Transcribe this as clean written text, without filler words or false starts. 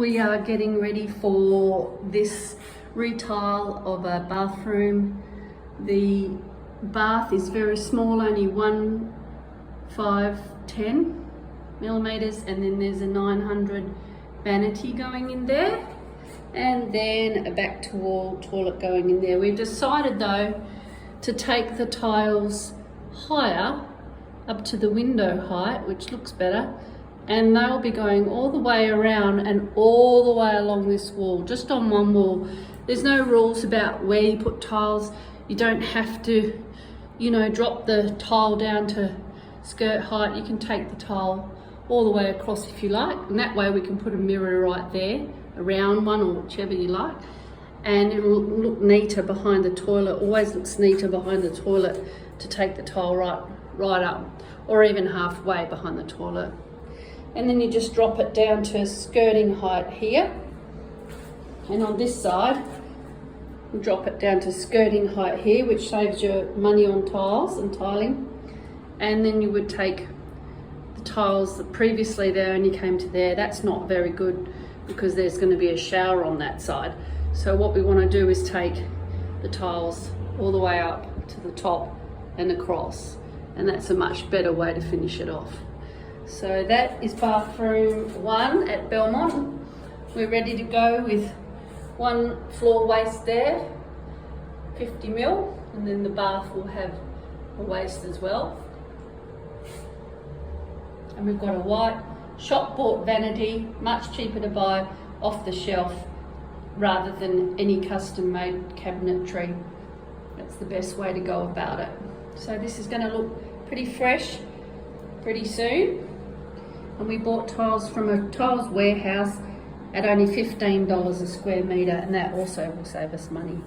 we are getting ready for this retile of a bathroom. The bath is very small, only 1,510 millimeters, and then there's a 900 vanity going in there, and then a back to wall toilet going in there. We've decided though to take the tiles higher up to the window height, which looks better, and they'll be going all the way around and all the way along this wall, just on one wall. There's no rules about where you put tiles. You don't have to, you know, drop the tile down to skirt height. You can take the tile all the way across if you like, and that way we can put a mirror right there, a round one or whichever you like, and it'll look neater behind the toilet. Always looks neater behind the toilet to take the tile right up, or even halfway behind the toilet. And then you just drop it down to skirting height here, and on this side you drop it down to skirting height here, which saves you money on tiles and tiling. And then you would take the tiles that previously they only came to there. That's not very good because there's going to be a shower on that side. So what we want to do is take the tiles all the way up to the top and across, and that's a much better way to finish it off. So that is bathroom 1 at Belmont. We're ready to go with one floor waste there, 50 mil, and then the bath will have a waste as well. And we've got a white shop bought vanity, much cheaper to buy off the shelf rather than any custom made cabinetry. That's the best way to go about it. So this is going to look pretty fresh pretty soon. And we bought tiles from a tiles warehouse at only $15 a square metre, and that also will save us money.